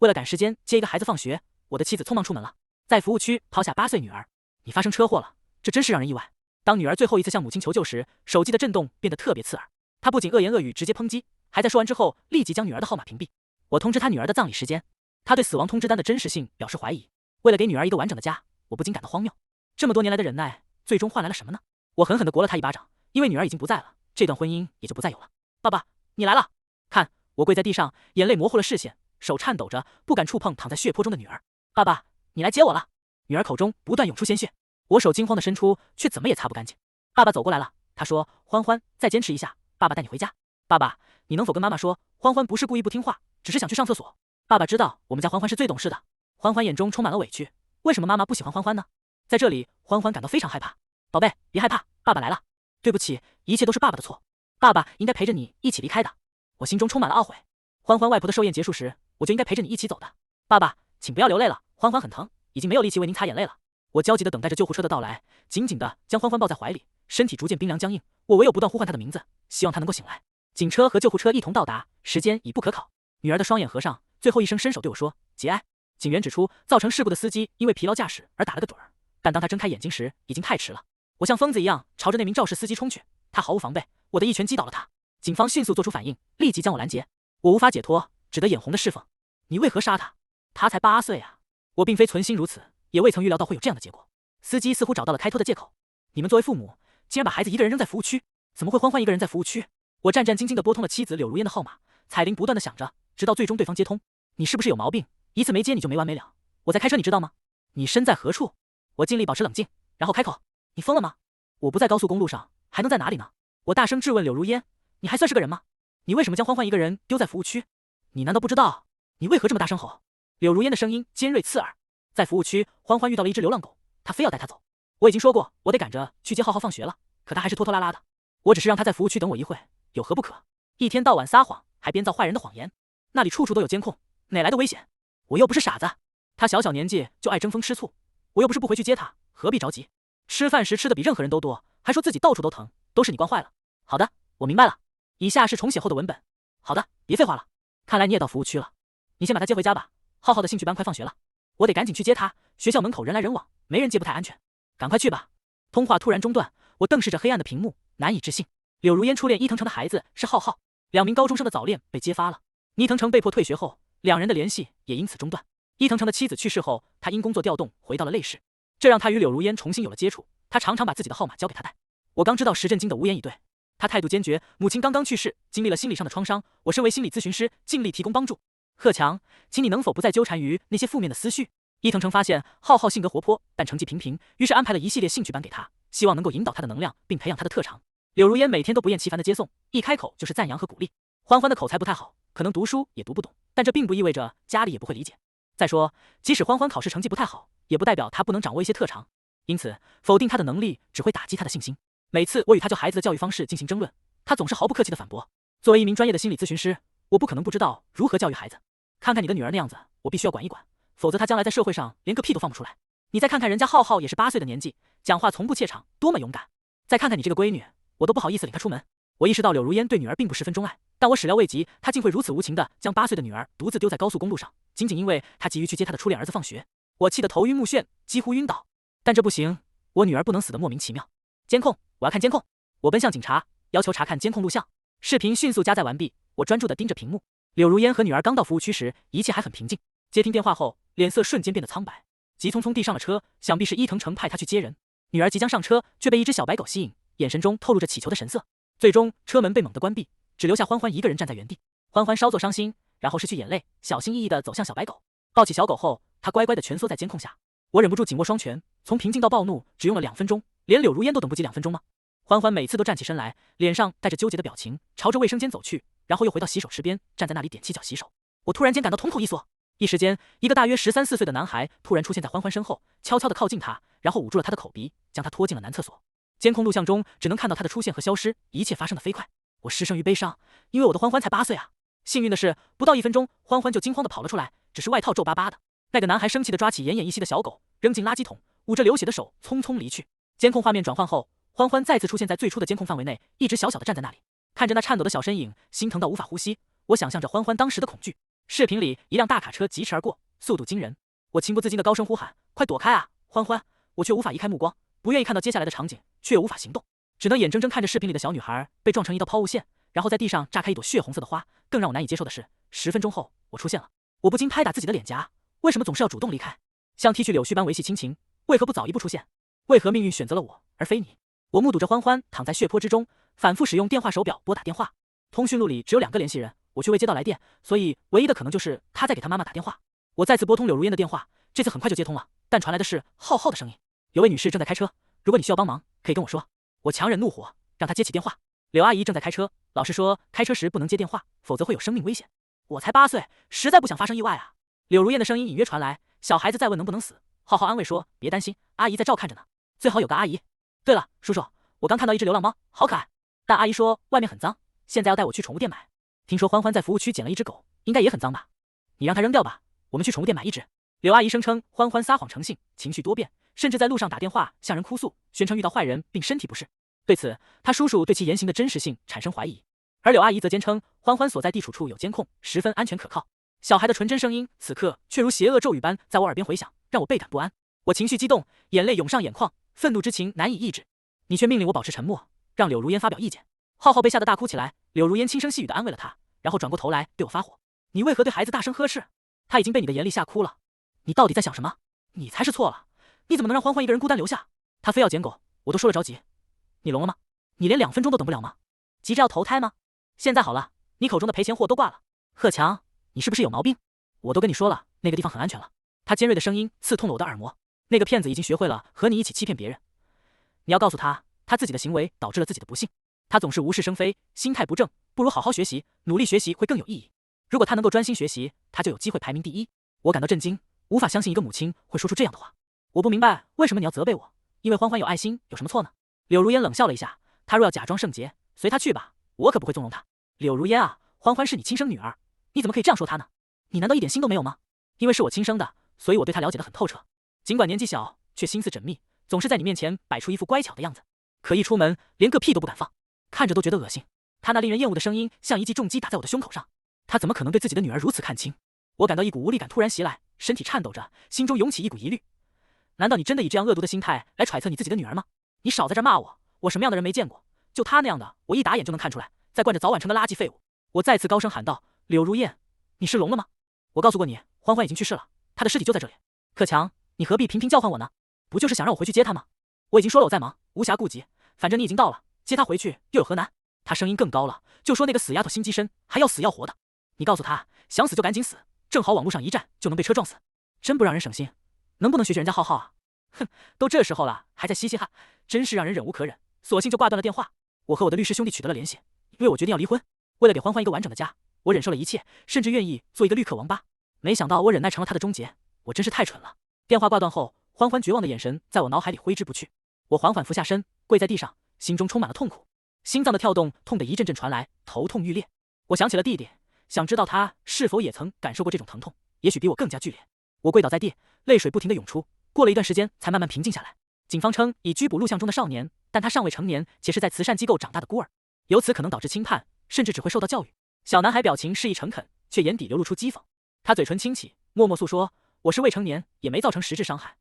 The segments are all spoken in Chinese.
为了赶时间接一个孩子放学，我的妻子匆忙出门了，在服务区抛下8岁女儿。你发生车祸了，这真是让人意外。当女儿最后一次向母亲求救时，手机的震动变得特别刺耳。她不仅恶言恶语直接抨击，还在说完之后立即将女儿的号码屏蔽。我通知她女儿的葬礼时间，她对死亡通知单的真实性表示怀疑。为了给女儿一个完整的家，我不禁感到荒谬。这么多年来的忍耐，最终换来了什么呢？我狠狠地掴了她一巴掌，因为女儿已经不在了，这段婚姻也就不再有了。爸爸，你来了！看，我跪在地上，眼泪模糊了视线，手颤抖着，不敢触碰躺在血泊中的女儿。爸爸，你来接我了！女儿口中不断涌出鲜血，我手惊慌地伸出，却怎么也擦不干净。爸爸走过来了，他说：“欢欢，再坚持一下，爸爸带你回家。”爸爸，你能否跟妈妈说，欢欢不是故意不听话，只是想去上厕所。爸爸知道我们家欢欢是最懂事的。欢欢眼中充满了委屈，为什么妈妈不喜欢欢欢呢？在这里，欢欢感到非常害怕。宝贝，别害怕，爸爸来了。对不起，一切都是爸爸的错，爸爸应该陪着你一起离开的。我心中充满了懊悔。欢欢外婆的寿宴结束时，我就应该陪着你一起走的。爸爸，请不要流泪了，欢欢很疼，已经没有力气为您擦眼泪了。我焦急地等待着救护车的到来，紧紧地将欢欢抱在怀里，身体逐渐冰凉僵硬。我唯有不断呼唤她的名字，希望她能够醒来。警车和救护车一同到达，时间已不可考。女儿的双眼合上，最后一声伸手对我说：“节哀。”警员指出，造成事故的司机因为疲劳驾驶而打了个盹儿，但当他睁开眼睛时，已经太迟了。我像疯子一样朝着那名肇事司机冲去，他毫无防备，我的一拳击倒了他。警方迅速做出反应，立即将我拦截。我无法解脱，只得眼红的侍奉：“你为何杀他？他才8岁啊！”我并非存心如此，也未曾预料到会有这样的结果。司机似乎找到了开脱的借口：“你们作为父母，竟然把孩子一个人扔在服务区，怎么会欢欢一个人在服务区？”我战战兢兢地拨通了妻子柳如烟的号码，彩铃不断地响着，直到最终对方接通。你是不是有毛病？一次没接你就没完没了。我在开车，你知道吗？你身在何处？我尽力保持冷静，然后开口：“你疯了吗？我不在高速公路上，还能在哪里呢？”我大声质问柳如烟：“你还算是个人吗？你为什么将欢欢一个人丢在服务区？你难道不知道？你为何这么大声吼？”柳如烟的声音尖锐刺耳。在服务区，欢欢遇到了一只流浪狗，他非要带它走。我已经说过，我得赶着去接浩浩放学了，可他还是拖拖拉拉的。我只是让他在服务区等我一会，有何不可？一天到晚撒谎，还编造坏人的谎言，那里处处都有监控，哪来的危险？我又不是傻子。他小小年纪就爱争风吃醋，我又不是不回去接他，何必着急？吃饭时吃的比任何人都多，还说自己到处都疼，都是你惯坏了。好的，我明白了。以下是重写后的文本。好的，别废话了。看来你也到服务区了，你先把他接回家吧。浩浩的兴趣班快放学了，我得赶紧去接他。学校门口人来人往，没人接不太安全。赶快去吧。通话突然中断，我瞪视着黑暗的屏幕，难以置信。柳如烟初恋伊藤诚的孩子是浩浩，2名高中生的早恋被揭发了。伊藤诚被迫退学后，2人的联系也因此中断。伊藤诚的妻子去世后，他因工作调动回到了类市，这让他与柳如烟重新有了接触。他常常把自己的号码交给他带。我刚知道时震惊得无言以对，他态度坚决，母亲刚刚去世，经历了心理上的创伤，我身为心理咨询师，尽力提供帮助。贺强，请你能否不再纠缠于那些负面的思绪？伊藤诚发现浩浩性格活泼，但成绩平平，于是安排了一系列兴趣班给他，希望能够引导他的能量，并培养他的特长。柳如烟每天都不厌其烦的接送，一开口就是赞扬和鼓励。欢欢的口才不太好，可能读书也读不懂，但这并不意味着家里也不会理解。再说，即使欢欢考试成绩不太好，也不代表他不能掌握一些特长，因此否定他的能力只会打击他的信心。每次我与他就孩子的教育方式进行争论，他总是毫不客气的反驳。作为一名专业的心理咨询师，我不可能不知道如何教育孩子。看看你的女儿那样子，我必须要管一管，否则她将来在社会上连个屁都放不出来。你再看看人家浩浩也是8岁的年纪，讲话从不怯场，多么勇敢。再看看你这个闺女，我都不好意思领她出门。我意识到柳如烟对女儿并不十分钟爱，但我始料未及她竟会如此无情的将8岁的女儿独自丢在高速公路上，仅仅因为她急于去接她的初恋儿子放学。我气得头晕目眩，几乎晕倒。但这不行，我女儿不能死得莫名其妙。监控，我要看监控。我奔向警察，要求查看监控录像。视频迅速加载完毕，我专注地盯着屏幕。柳如烟和女儿刚到服务区时，一切还很平静。接听电话后，脸色瞬间变得苍白，急匆匆地上了车，想必是伊藤诚派她去接人。女儿即将上车，却被一只小白狗吸引，眼神中透露着乞求的神色。最终，车门被猛地关闭，只留下欢欢一个人站在原地。欢欢稍作伤心，然后拭去眼泪，小心翼翼地走向小白狗。抱起小狗后，她乖乖地蜷缩在监控下。我忍不住紧握双拳，从平静到暴怒只用了2分钟，连柳如烟都等不及2分钟吗？欢欢每次都站起身来，脸上带着纠结的表情，朝着卫生间走去，然后又回到洗手池边，站在那里踮起脚洗手。我突然间感到瞳孔一缩，一时间，一个大约13、14岁的男孩突然出现在欢欢身后，悄悄地靠近他，然后捂住了他的口鼻，将他拖进了男厕所。监控录像中只能看到他的出现和消失，一切发生的飞快。我失声于悲伤，因为我的欢欢才8岁啊！幸运的是，不到1分钟，欢欢就惊慌地跑了出来，只是外套皱巴巴的。那个男孩生气地抓起奄奄一息的小狗，扔进垃圾桶，捂着流血的手匆匆离去。监控画面转换后，欢欢再次出现在最初的监控范围内，一直小小的站在那里，看着那颤抖的小身影，心疼到无法呼吸。我想象着欢欢当时的恐惧，视频里一辆大卡车疾驰而过，速度惊人。我情不自禁的高声呼喊：“快躲开啊，欢欢！”我却无法移开目光，不愿意看到接下来的场景，却又无法行动，只能眼睁睁看着视频里的小女孩被撞成一道抛物线，然后在地上炸开一朵血红色的花。更让我难以接受的是，10分钟后我出现了。我不禁拍打自己的脸颊，为什么总是要主动离开？像剃去柳絮般维系亲情，为何不早一步出现？为何命运选择了我而非你？我目睹着欢欢躺在血泊之中，反复使用电话手表拨打电话。通讯录里只有2个联系人，我却未接到来电，所以唯一的可能就是他在给他妈妈打电话。我再次拨通柳如烟的电话，这次很快就接通了，但传来的是浩浩的声音：“有位女士正在开车，如果你需要帮忙，可以跟我说。”我强忍怒火，让她接起电话。柳阿姨正在开车，老师说开车时不能接电话，否则会有生命危险。我才8岁，实在不想发生意外啊。柳如烟的声音隐约传来：“小孩子再问能不能死。”浩浩安慰说：“别担心，阿姨在照看着呢，最好有个阿姨。对了，叔叔，我刚看到一只流浪猫，好可爱，但阿姨说外面很脏，现在要带我去宠物店买。听说欢欢在服务区捡了一只狗，应该也很脏吧？你让它扔掉吧，我们去宠物店买一只。”柳阿姨声称欢欢撒谎成性，情绪多变，甚至在路上打电话向人哭诉，宣称遇到坏人并身体不适。对此，他叔叔对其言行的真实性产生怀疑，而柳阿姨则坚称欢欢所在地处处有监控，十分安全可靠。小孩的纯真声音此刻却如邪恶咒语般在我耳边回响，让我倍感不安。我情绪激动，眼泪涌上眼眶，愤怒之情难以抑制。你却命令我保持沉默，让柳如烟发表意见。浩浩被吓得大哭起来，柳如烟轻声细语地安慰了他，然后转过头来对我发火：“你为何对孩子大声呵斥？他已经被你的严厉吓哭了。你到底在想什么？你才是错了，你怎么能让欢欢一个人孤单留下？他非要捡狗，我都说了着急。你聋了吗？你连2分钟都等不了吗？急着要投胎吗？现在好了，你口中的赔钱货都挂了。贺强，你是不是有毛病？我都跟你说了，那个地方很安全了。”他尖锐的声音刺痛了我的耳膜。那个骗子已经学会了和你一起欺骗别人，你要告诉他，他自己的行为导致了自己的不幸。他总是无事生非，心态不正，不如好好学习，努力学习会更有意义。如果他能够专心学习，他就有机会排名第1。我感到震惊，无法相信一个母亲会说出这样的话。我不明白为什么你要责备我，因为欢欢有爱心有什么错呢？柳如烟冷笑了一下，他若要假装圣洁，随他去吧，我可不会纵容他。柳如烟啊，欢欢是你亲生女儿，你怎么可以这样说她呢？你难道一点心都没有吗？因为是我亲生的，所以我对她了解得很透彻。尽管年纪小，却心思缜密，总是在你面前摆出一副乖巧的样子，可一出门连个屁都不敢放，看着都觉得恶心。他那令人厌恶的声音像一记重击打在我的胸口上。他怎么可能对自己的女儿如此看轻？我感到一股无力感突然袭来，身体颤抖着，心中涌起一股疑虑。难道你真的以这样恶毒的心态来揣测你自己的女儿吗？你少在这骂我，我什么样的人没见过？就他那样的，我一打眼就能看出来，在惯着早晚成的垃圾废物。我再次高声喊道：“柳如烟，你是聋了吗？我告诉过你，欢欢已经去世了，他的尸体就在这里。克强，你何必频频叫唤我呢？不就是想让我回去接他吗？我已经说了我在忙，无暇顾及，反正你已经到了，接他回去又有何难？”他声音更高了，就说那个死丫头心机深，还要死要活的。你告诉他，想死就赶紧死，正好网络上一站就能被车撞死，真不让人省心。能不能学学人家浩浩啊？哼，都这时候了，还在嘻嘻哈，真是让人忍无可忍，索性就挂断了电话。我和我的律师兄弟取得了联系，因为我决定要离婚。为了给欢欢一个完整的家，我忍受了一切，甚至愿意做一个绿客王八。没想到我忍耐成了他的终结，我真是太蠢了。电话挂断后，欢欢绝望的眼神在我脑海里挥之不去。我缓缓俯下身，跪在地上，心中充满了痛苦，心脏的跳动痛得一阵阵传来，头痛欲裂。我想起了弟弟，想知道他是否也曾感受过这种疼痛，也许比我更加剧烈。我跪倒在地，泪水不停地涌出，过了一段时间才慢慢平静下来。警方称已拘捕录像中的少年，但他尚未成年，且是在慈善机构长大的孤儿，由此可能导致轻判，甚至只会受到教育。小男孩表情示意诚恳，却眼底流露出讥讽。他嘴唇轻启，默默诉说：“我是未成年，也没造成实质伤害，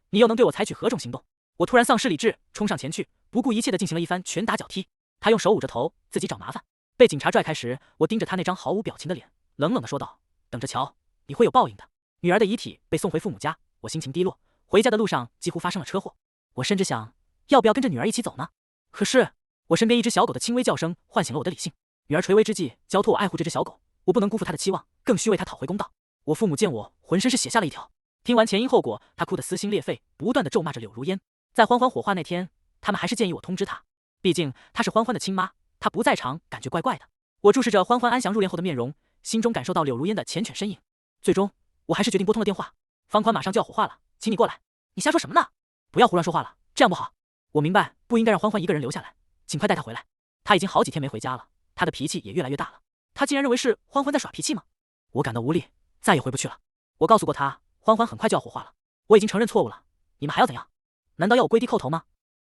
你又能对我采取何种行动？”我突然丧失理智，冲上前去，不顾一切地进行了一番拳打脚踢。他用手捂着头，自己找麻烦。被警察拽开时，我盯着他那张毫无表情的脸，冷冷地说道：“等着瞧，你会有报应的。”女儿的遗体被送回父母家，我心情低落。回家的路上几乎发生了车祸，我甚至想要不要跟着女儿一起走呢？可是我身边一只小狗的轻微叫声唤醒了我的理性。女儿垂危之际，交托我爱护这只小狗，我不能辜负她的期望，更需为她讨回公道。我父母见我浑身是血吓了一跳。听完前因后果，他哭得撕心裂肺，不断地咒骂着柳如烟。在欢欢火化那天，他们还是建议我通知她，毕竟她是欢欢的亲妈，她不在场感觉怪怪的。我注视着欢欢安详入殓后的面容，心中感受到柳如烟的缱绻身影。最终我还是决定拨通了电话。方宽马上就要火化了，请你过来。你瞎说什么呢？不要胡乱说话了，这样不好。我明白不应该让欢欢一个人留下来，尽快带她回来。她已经好几天没回家了，她的脾气也越来越大了。她竟然认为是欢欢在耍脾气吗？我感到无力，再也回不去了。我告诉过她，欢欢很快就要火化了，我已经承认错误了，你们还要怎样？难道要我跪地叩头吗？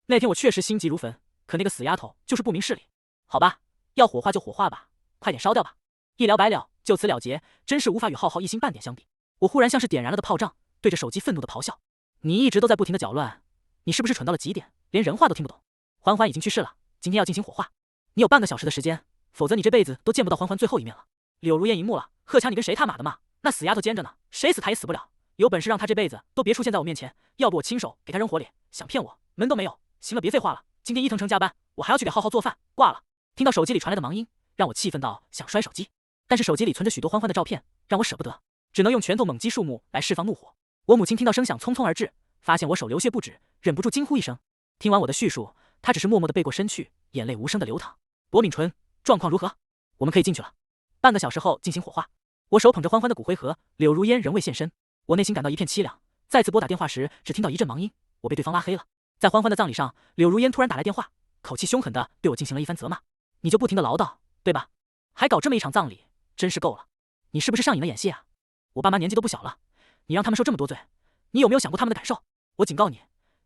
那天我确实心急如焚，可那个死丫头就是不明事理。好吧，要火化就火化吧，快点烧掉吧，一了百了，就此了结，真是无法与浩浩一星半点相比。我忽然像是点燃了的炮仗，对着手机愤怒的咆哮：你一直都在不停的搅乱，你是不是蠢到了极点，连人话都听不懂？欢欢已经去世了，今天要进行火化，你有半个小时的时间，否则你这辈子都见不到欢欢最后一面了。柳如烟一幕了，贺强你跟谁他妈的骂？那死丫头奸着呢，谁死他也死不了。有本事让他这辈子都别出现在我面前，要不我亲手给他扔火里。想骗我，门都没有。行了，别废话了，今天伊藤城加班，我还要去给浩浩做饭，挂了。听到手机里传来的忙音，让我气愤到想摔手机，但是手机里存着许多欢欢的照片，让我舍不得，只能用拳头猛击树木来释放怒火。我母亲听到声响匆匆而至，发现我手流血不止，忍不住惊呼一声。听完我的叙述，她只是默默地背过身去，眼泪无声地流淌。薄敏纯，状况如何？我们可以进去了。半个小时后进行火化。我手捧着欢欢的骨灰盒，柳如烟仍未现身，我内心感到一片凄凉。再次拨打电话时，只听到一阵忙音，我被对方拉黑了。在欢欢的葬礼上，柳如烟突然打来电话，口气凶狠地对我进行了一番责骂。你就不停地唠叨，对吧？还搞这么一场葬礼，真是够了。你是不是上瘾了演戏啊？我爸妈年纪都不小了，你让他们受这么多罪，你有没有想过他们的感受？我警告你，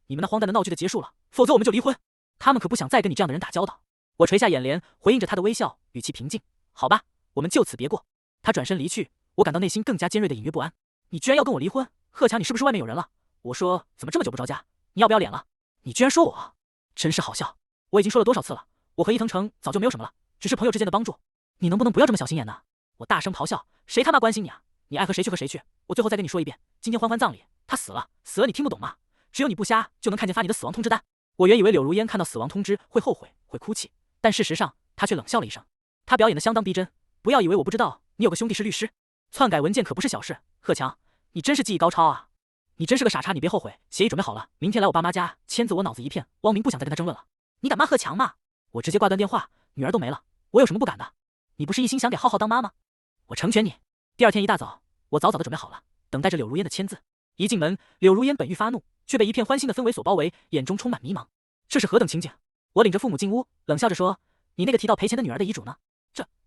你们那荒诞的闹剧的结束了，否则我们就离婚。他们可不想再跟你这样的人打交道。我垂下眼帘，回应着他的微笑，语气平静。好吧，我们就此别过。他转身离去，我感到内心更加尖锐的隐约不安。你居然要跟我离婚？贺强，你是不是外面有人了？我说怎么这么久不着家？你要不要脸了？你居然说我，真是好笑。我已经说了多少次了，我和伊藤城早就没有什么了，只是朋友之间的帮助。你能不能不要这么小心眼呢？我大声咆哮，谁他妈关心你啊？你爱和谁去和谁去。我最后再跟你说一遍，今天欢欢葬礼，他死了，死了你听不懂吗？只有你不瞎，就能看见发你的死亡通知单。我原以为柳如烟看到死亡通知会后悔，会哭泣，但事实上她却冷笑了一声。她表演的相当逼真，不要以为我不知道你有个兄弟是律师，篡改文件可不是小事。贺强，你真是技艺高超啊！你真是个傻叉，你别后悔，协议准备好了，明天来我爸妈家签字。我脑子一片，汪明不想再跟他争论了。你敢骂贺强吗？我直接挂断电话，女儿都没了，我有什么不敢的？你不是一心想给浩浩当妈吗？我成全你。第二天一大早，我早早的准备好了，等待着柳如烟的签字。一进门，柳如烟本欲发怒，却被一片欢欣的氛围所包围，眼中充满迷茫。这是何等情景？我领着父母进屋，冷笑着说：“你那个提到赔钱的女儿的遗嘱呢？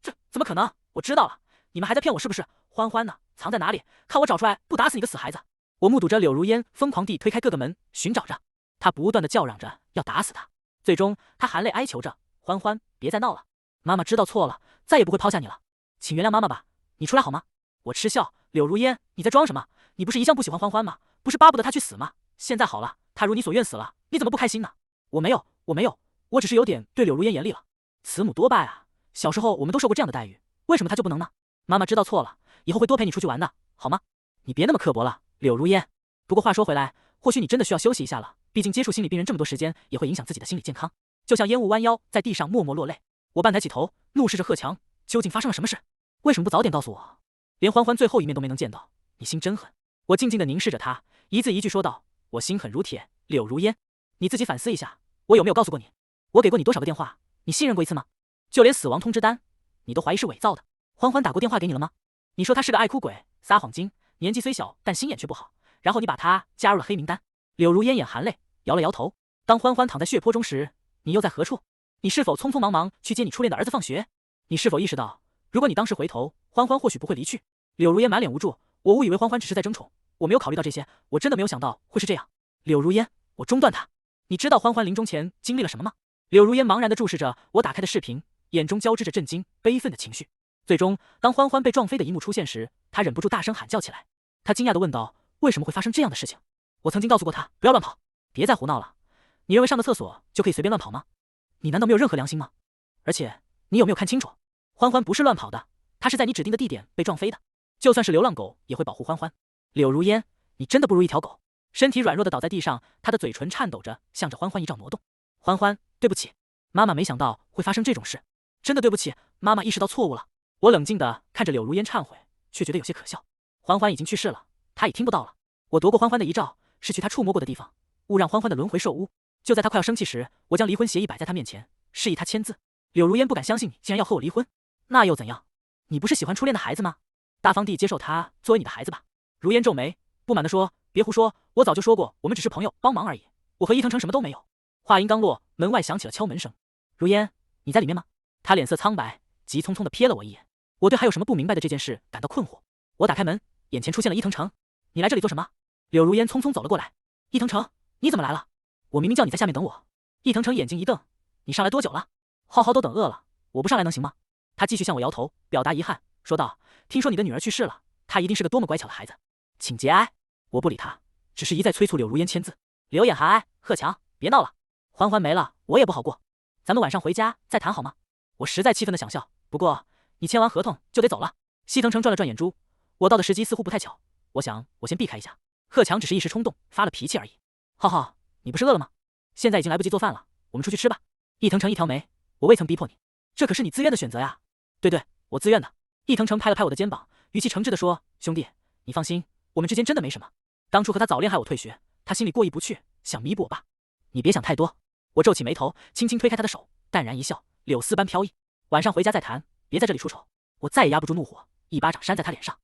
这怎么可能？我知道了，你们还在骗我是不是？欢欢呢？藏在哪里？看我找出来，不打死你个死孩子！”我目睹着柳如烟疯狂地推开各个门，寻找着，她不断的叫嚷着要打死他。最终，她含泪哀求着：“欢欢，别再闹了，妈妈知道错了，再也不会抛下你了，请原谅妈妈吧，你出来好吗？”我嗤笑：“柳如烟，你在装什么？你不是一向不喜欢欢欢吗？不是巴不得他去死吗？现在好了，他如你所愿死了，你怎么不开心呢？”我没有，我只是有点对柳如烟严厉了。慈母多败啊，小时候我们都受过这样的待遇，为什么他就不能呢？妈妈知道错了，以后会多陪你出去玩的，好吗？你别那么刻薄了，柳如烟。不过话说回来，或许你真的需要休息一下了，毕竟接触心理病人这么多时间，也会影响自己的心理健康。就像烟雾弯腰在地上默默落泪，我半抬起头，怒视着贺强，究竟发生了什么事？为什么不早点告诉我？连欢欢最后一面都没能见到，你心真狠。我静静地凝视着他，一字一句说道：“我心狠如铁，柳如烟，你自己反思一下，我有没有告诉过你？我给过你多少个电话？你信任过一次吗？就连死亡通知单，你都怀疑是伪造的。欢欢打过电话给你了吗？你说他是个爱哭鬼、撒谎精，年纪虽小，但心眼却不好，然后你把他加入了黑名单。”柳如烟眼含泪，摇了摇头。当欢欢躺在血泊中时，你又在何处？你是否匆匆忙忙去接你初恋的儿子放学？你是否意识到，如果你当时回头，欢欢或许不会离去？柳如烟满脸无助，我误以为欢欢只是在争宠，我没有考虑到这些，我真的没有想到会是这样。柳如烟，我中断他。你知道欢欢临终前经历了什么吗？柳如烟茫然地注视着我打开的视频，眼中交织着震惊、悲愤的情绪。最终，当欢欢被撞飞的一幕出现时，他忍不住大声喊叫起来。他惊讶地问道：“为什么会发生这样的事情？”我曾经告诉过他不要乱跑，别再胡闹了。你认为上个厕所就可以随便乱跑吗？你难道没有任何良心吗？而且你有没有看清楚，欢欢不是乱跑的，他是在你指定的地点被撞飞的。就算是流浪狗也会保护欢欢。柳如烟，你真的不如一条狗。身体软弱的倒在地上，他的嘴唇颤抖着，向着欢欢一丈挪动。欢欢，对不起，妈妈没想到会发生这种事，真的对不起，妈妈意识到错误了。我冷静地看着柳如烟忏悔，却觉得有些可笑。欢欢已经去世了，他已听不到了。我夺过欢欢的遗照，是去他触摸过的地方，勿让欢欢的轮回受污。就在他快要生气时，我将离婚协议摆在他面前，示意他签字。柳如烟不敢相信你竟然要和我离婚，那又怎样？你不是喜欢初恋的孩子吗？大方地接受他作为你的孩子吧。如烟皱眉，不满地说：“别胡说，我早就说过，我们只是朋友，帮忙而已。我和伊藤城什么都没有。”话音刚落，门外响起了敲门声。如烟，你在里面吗？他脸色苍白，急匆匆地瞥了我一眼。我对还有什么不明白的这件事感到困惑。我打开门，眼前出现了伊藤城。你来这里做什么？柳如烟匆匆走了过来。伊藤城，你怎么来了？我明明叫你在下面等我。伊藤城眼睛一瞪，你上来多久了？浩浩都等饿了，我不上来能行吗？他继续向我摇头，表达遗憾，说道：“听说你的女儿去世了，她一定是个多么乖巧的孩子，请节哀。”我不理他，只是一再催促柳如烟签字。柳眼寒哀：“贺强，别闹了，欢欢没了，我也不好过，咱们晚上回家再谈好吗？”我实在气愤的想笑，不过你签完合同就得走了。西腾城转了转眼珠，我到的时机似乎不太巧，我想我先避开一下。贺强只是一时冲动，发了脾气而已。浩浩，你不是饿了吗？现在已经来不及做饭了，我们出去吃吧。易腾城一挑眉，我未曾逼迫你，这可是你自愿的选择呀。对，我自愿的。易腾城拍了拍我的肩膀，语气诚挚地说：“兄弟，你放心，我们之间真的没什么。当初和他早恋害我退学，他心里过意不去，想弥补我爸。你别想太多。”我皱起眉头，轻轻推开他的手，淡然一笑，柳丝般飘逸。晚上回家再谈，别在这里出丑。我再也压不住怒火，一巴掌扇在他脸上。